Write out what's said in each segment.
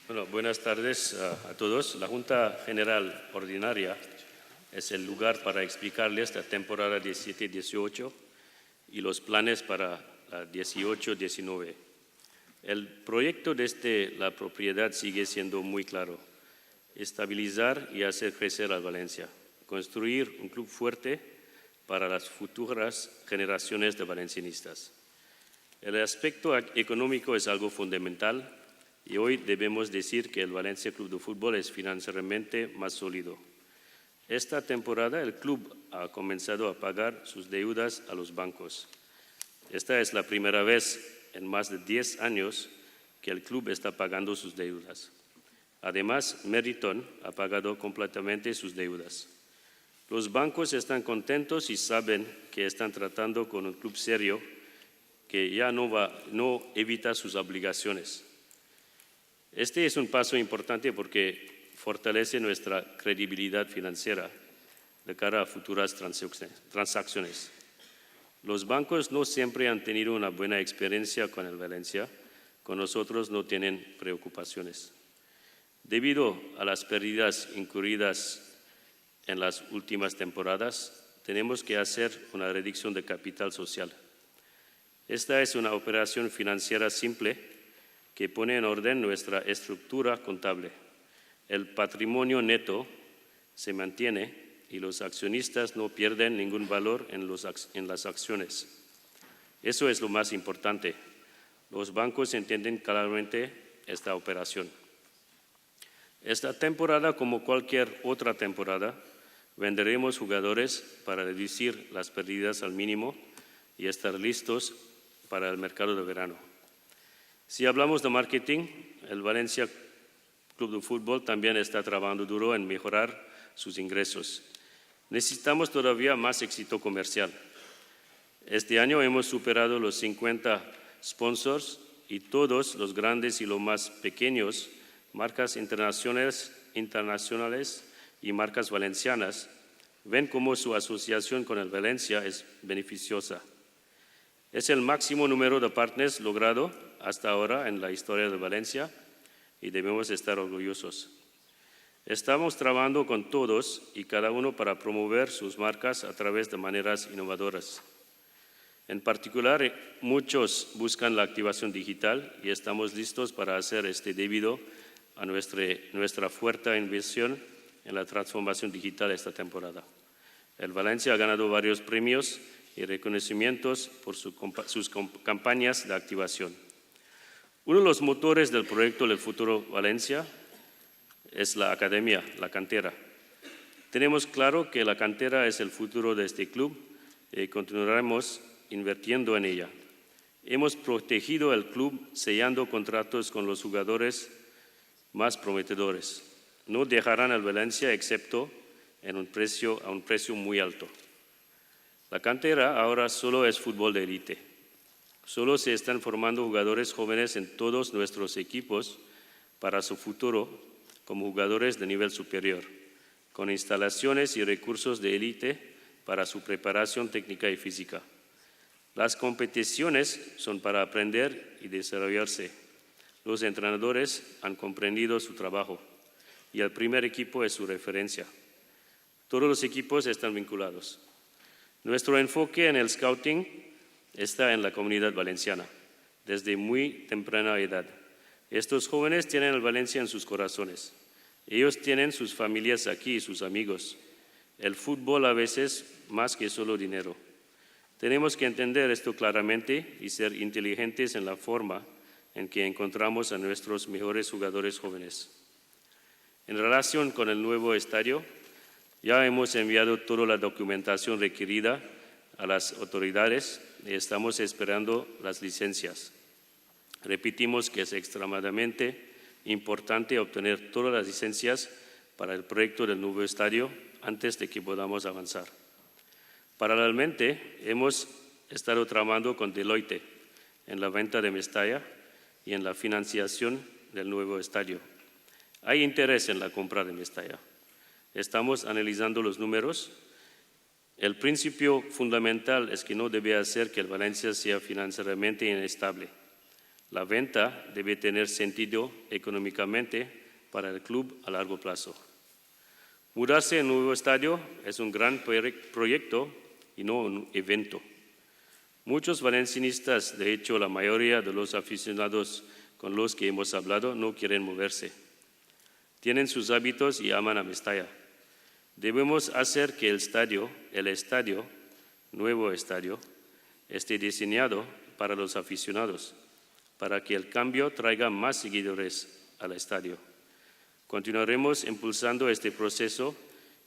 Bueno, buenas tardes a todos. La Junta General Ordinaria es el lugar para explicarles la temporada 17-18 y los planes para la 18-19. El proyecto desde la propiedad sigue siendo muy claro: estabilizar y hacer crecer al Valencia, construir un club fuerte para las futuras generaciones de valencianistas. El aspecto económico es algo fundamental y hoy debemos decir que el Valencia Club de Fútbol es financieramente más sólido. Esta temporada el club ha comenzado a pagar sus deudas a los bancos. Esta es la primera vez en más de 10 años que el club está pagando sus deudas. Además, Meriton ha pagado completamente sus deudas. Los bancos están contentos y saben que están tratando con un club serio que ya no evita sus obligaciones. Este es un paso importante porque fortalece nuestra credibilidad financiera de cara a futuras transacciones. Los bancos no siempre han tenido una buena experiencia con el Valencia, con nosotros no tienen preocupaciones. Debido a las pérdidas incurridas en las últimas temporadas, tenemos que hacer una reducción de capital social. Esta es una operación financiera simple que pone en orden nuestra estructura contable. El patrimonio neto se mantiene y los accionistas no pierden ningún valor en las acciones. Eso es lo más importante. Los bancos entienden claramente esta operación. Esta temporada, como cualquier otra temporada, venderemos jugadores para reducir las pérdidas al mínimo y estar listos para el mercado de verano. Si hablamos de marketing, el Valencia Club de Fútbol también está trabajando duro en mejorar sus ingresos. Necesitamos todavía más éxito comercial. Este año hemos superado los 50 sponsors y todos los grandes y los más pequeños, marcas internacionales y marcas valencianas, ven cómo su asociación con el Valencia es beneficiosa. Es el máximo número de partners logrado hasta ahora en la historia de Valencia y debemos estar orgullosos. Estamos trabajando con todos y cada uno para promover sus marcas a través de maneras innovadoras. En particular, muchos buscan la activación digital y estamos listos para hacer este debido a nuestra fuerte inversión en la transformación digital esta temporada. El Valencia ha ganado varios premios y reconocimientos por sus campañas de activación. Uno de los motores del proyecto del futuro Valencia es la academia, la cantera. Tenemos claro que la cantera es el futuro de este club y continuaremos invirtiendo en ella. Hemos protegido el club sellando contratos con los jugadores más prometedores. No dejarán al Valencia excepto a un precio muy alto. La cantera ahora solo es fútbol de élite. Solo se están formando jugadores jóvenes en todos nuestros equipos para su futuro como jugadores de nivel superior, con instalaciones y recursos de élite para su preparación técnica y física. Las competiciones son para aprender y desarrollarse. Los entrenadores han comprendido su trabajo y el primer equipo es su referencia. Todos los equipos están vinculados. Nuestro enfoque en el scouting está en la comunidad valenciana, desde muy temprana edad. Estos jóvenes tienen el Valencia en sus corazones. Ellos tienen sus familias aquí y sus amigos. El fútbol a veces más que solo dinero. Tenemos que entender esto claramente y ser inteligentes en la forma en que encontramos a nuestros mejores jugadores jóvenes. En relación con el nuevo estadio, ya hemos enviado toda la documentación requerida a las autoridades y estamos esperando las licencias. Repetimos que es extremadamente importante obtener todas las licencias para el proyecto del nuevo estadio antes de que podamos avanzar. Paralelamente, hemos estado trabajando con Deloitte en la venta de Mestalla y en la financiación del nuevo estadio. Hay interés en la compra de Mestalla. Estamos analizando los números. El principio fundamental es que no debe hacer que el Valencia sea financieramente inestable. La venta debe tener sentido económicamente para el club a largo plazo. Mudarse a un nuevo estadio es un gran proyecto y no un evento. Muchos valencianistas, de hecho la mayoría de los aficionados con los que hemos hablado, no quieren moverse. Tienen sus hábitos y aman a Mestalla. Debemos hacer que el nuevo estadio, esté diseñado para los aficionados, para que el cambio traiga más seguidores al estadio. Continuaremos impulsando este proceso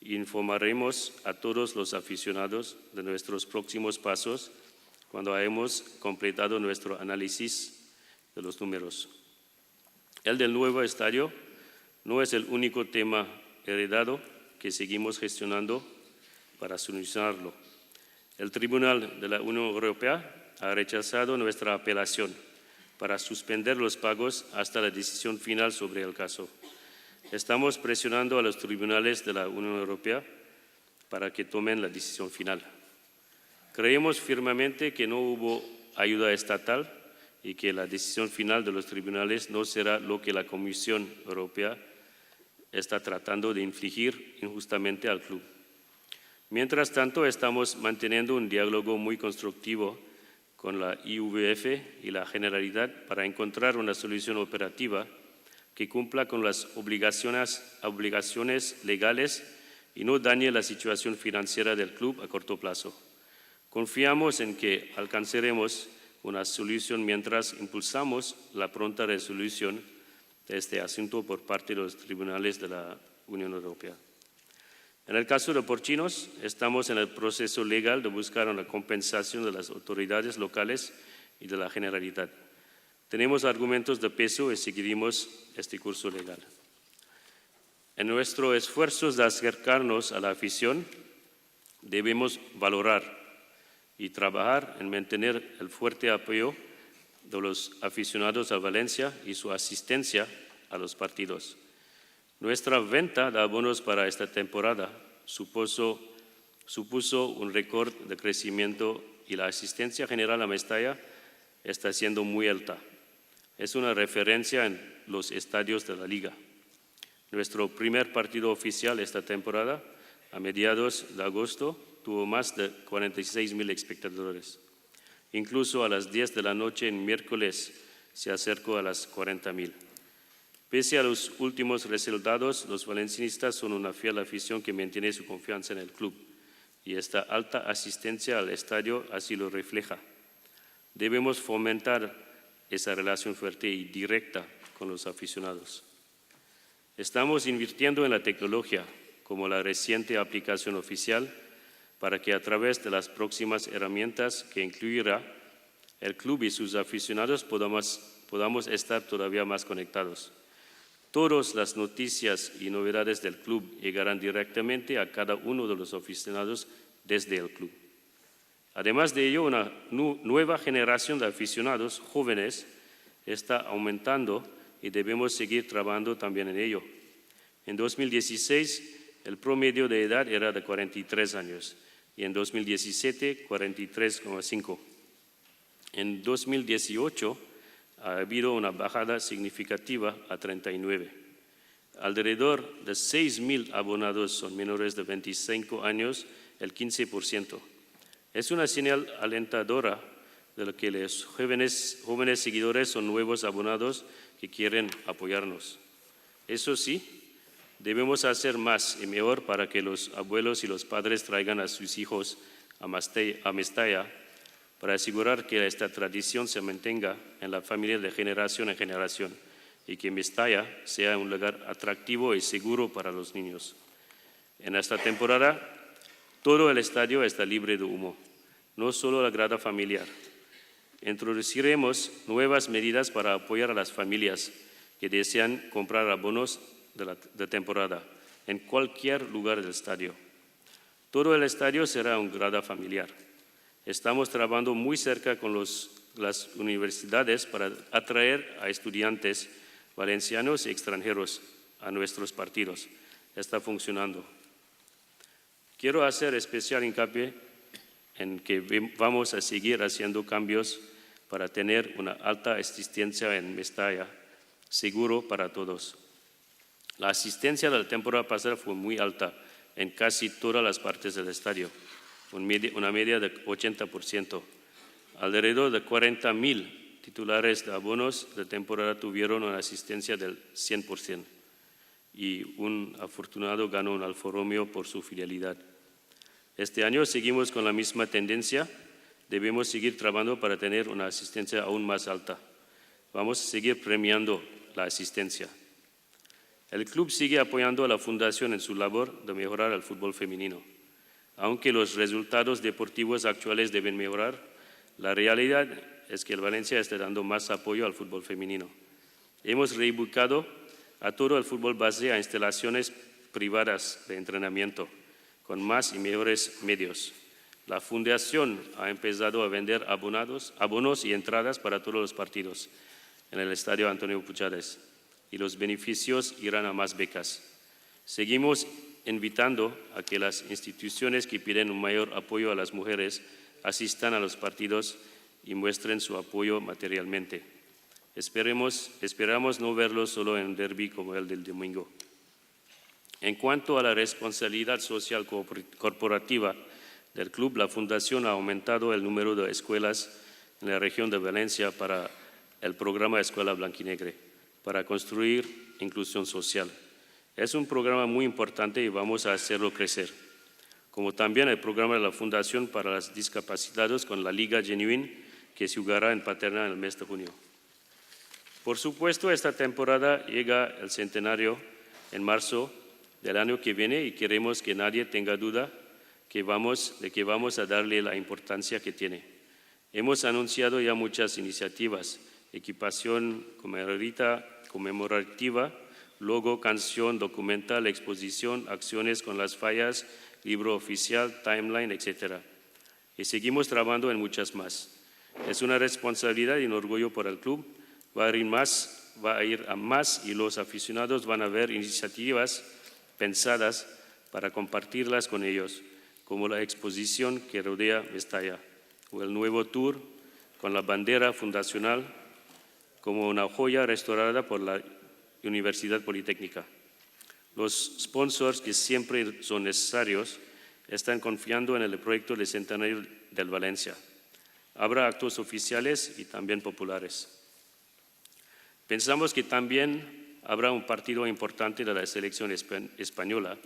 e informaremos a todos los aficionados de nuestros próximos pasos cuando hayamos completado nuestro análisis de los números. El del nuevo estadio no es el único tema heredado que seguimos gestionando para solucionarlo. El Tribunal de la Unión Europea ha rechazado nuestra apelación para suspender los pagos hasta la decisión final sobre el caso. Estamos presionando a los tribunales de la Unión Europea para que tomen la decisión final. Creemos firmemente que no hubo ayuda estatal y que la decisión final de los tribunales no será lo que la Comisión Europea está tratando de infligir injustamente al club. Mientras tanto, estamos manteniendo un diálogo muy constructivo con la IVF y la Generalidad para encontrar una solución operativa que cumpla con las obligaciones legales y no dañe la situación financiera del club a corto plazo. Confiamos en que alcanzaremos una solución mientras impulsamos la pronta resolución de este asunto por parte de los tribunales de la Unión Europea. En el caso de Porchinos, estamos en el proceso legal de buscar una compensación de las autoridades locales y de la Generalidad. Tenemos argumentos de peso y seguiremos este curso legal. En nuestro esfuerzo de acercarnos a la afición, debemos valorar y trabajar en mantener el fuerte apoyo de los aficionados a Valencia y su asistencia a los partidos. Nuestra venta de abonos para esta temporada supuso un récord de crecimiento y la asistencia general a Mestalla está siendo muy alta. Es una referencia en los estadios de la Liga. Nuestro primer partido oficial esta temporada, a mediados de agosto, tuvo más de 46,000 espectadores. Incluso a las 10 de la noche en miércoles se acercó a las 40,000. Pese a los últimos resultados, los valencianistas son una fiel afición que mantiene su confianza en el club y esta alta asistencia al estadio así lo refleja. Debemos fomentar esa relación fuerte y directa con los aficionados. Estamos invirtiendo en la tecnología, como la reciente aplicación oficial, para que a través de las próximas herramientas que incluirá el club y sus aficionados podamos estar todavía más conectados. Todas las noticias y novedades del club llegarán directamente a cada uno de los aficionados desde el club. Además de ello, una nueva generación de aficionados jóvenes está aumentando y debemos seguir trabajando también en ello. En 2016, el promedio de edad era de 43 años y en 2017, 43,5. En 2018, ha habido una bajada significativa a 39. Alrededor de 6,000 abonados son menores de 25 años, el 15%. Es una señal alentadora de que los jóvenes seguidores son nuevos abonados que quieren apoyarnos. Eso sí, debemos hacer más y mejor para que los abuelos y los padres traigan a sus hijos a Mestalla para asegurar que esta tradición se mantenga en la familia de generación en generación y que Mestalla sea un lugar atractivo y seguro para los niños. En esta temporada, todo el estadio está libre de humo, no solo la grada familiar. Introduciremos nuevas medidas para apoyar a las familias que desean comprar abonos de temporada en cualquier lugar del estadio. Todo el estadio será una grada familiar. Estamos trabajando muy cerca con las universidades para atraer a estudiantes valencianos y extranjeros a nuestros partidos. Está funcionando. Quiero hacer especial hincapié en que vamos a seguir haciendo cambios para tener una alta asistencia en Mestalla, seguro para todos. La asistencia de la temporada pasada fue muy alta en casi todas las partes del estadio, una media de 80%. Alrededor de 40,000 titulares de abonos de temporada tuvieron una asistencia del 100% y un afortunado ganó un Alfa Romeo por su fidelidad. Este año seguimos con la misma tendencia. Debemos seguir trabajando para tener una asistencia aún más alta. Vamos a seguir premiando la asistencia. El club sigue apoyando a la Fundación en su labor de mejorar el fútbol femenino. Aunque los resultados deportivos actuales deben mejorar, la realidad es que el Valencia está dando más apoyo al fútbol femenino. Hemos reubicado a todo el fútbol base a instalaciones privadas de entrenamiento, con más y mejores medios. La Fundación ha empezado a vender abonos y entradas para todos los partidos en el Estadio Antonio Puchades, y los beneficios irán a más becas. Seguimos invitando a que las instituciones que piden un mayor apoyo a las mujeres asistan a los partidos y muestren su apoyo materialmente. Esperamos no verlos solo en un derbi como el del domingo. En cuanto a la responsabilidad social corporativa del club, la Fundación ha aumentado el número de escuelas en la región de Valencia para el programa Escuela Blanquinegre, para construir inclusión social. Es un programa muy importante y vamos a hacerlo crecer, como también el programa de la Fundación para los Discapacitados con la Liga Genuine, que se jugará en Paterna en el mes de junio. Por supuesto, esta temporada llega el centenario en marzo del año que viene y queremos que nadie tenga duda de que vamos a darle la importancia que tiene. Hemos anunciado ya muchas iniciativas: equipación conmemorativa, logo, canción, documental, exposición, acciones con las fallas, libro oficial, timeline, etc. Y seguimos trabajando en muchas más. Es una responsabilidad y un orgullo para el club. Va a ir a más y los aficionados van a ver iniciativas pensadas para compartirlas con ellos, como la exposición que rodea Mestalla o el nuevo tour con la bandera fundacional como una joya restaurada por la Universidad Politécnica. Los sponsors, que siempre son necesarios, están confiando en el proyecto del Centenario del Valencia. Habrá actos oficiales y también populares. Pensamos que también habrá un partido importante de la selección española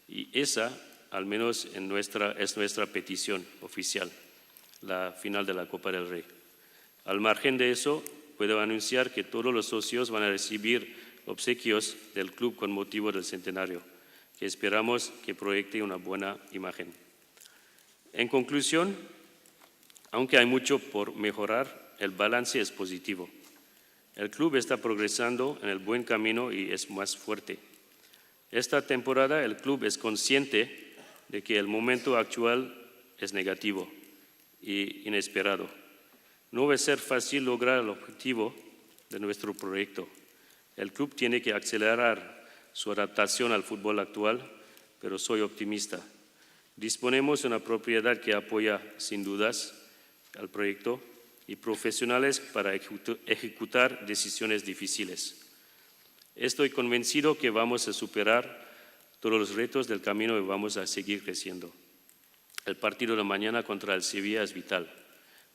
y esa, al menos es nuestra petición oficial, la final de la Copa del Rey. Al margen de eso, puedo anunciar que todos los socios van a recibir obsequios del club con motivo del centenario, que esperamos que proyecte una buena imagen. En conclusión, aunque hay mucho por mejorar, el balance es positivo. El club está progresando en el buen camino y es más fuerte. Esta temporada el club es consciente de que el momento actual es negativo e inesperado. No va a ser fácil lograr el objetivo de nuestro proyecto. El club tiene que acelerar su adaptación al fútbol actual, pero soy optimista. Disponemos de una propiedad que apoya sin dudas al proyecto y profesionales para ejecutar decisiones difíciles. Estoy convencido que vamos a superar todos los retos del camino y vamos a seguir creciendo. El partido de mañana contra el Sevilla es vital,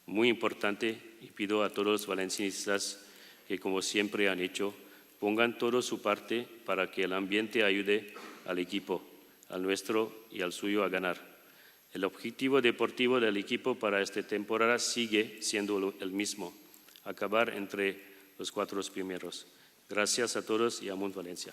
muy importante, y pido a todos los valencianistas que, como siempre han hecho, pongan todo su parte para que el ambiente ayude al equipo, al nuestro y al suyo a ganar. El objetivo deportivo del equipo para esta temporada sigue siendo el mismo: acabar entre los 4 primeros. Gracias a todos y a Munt Valencia.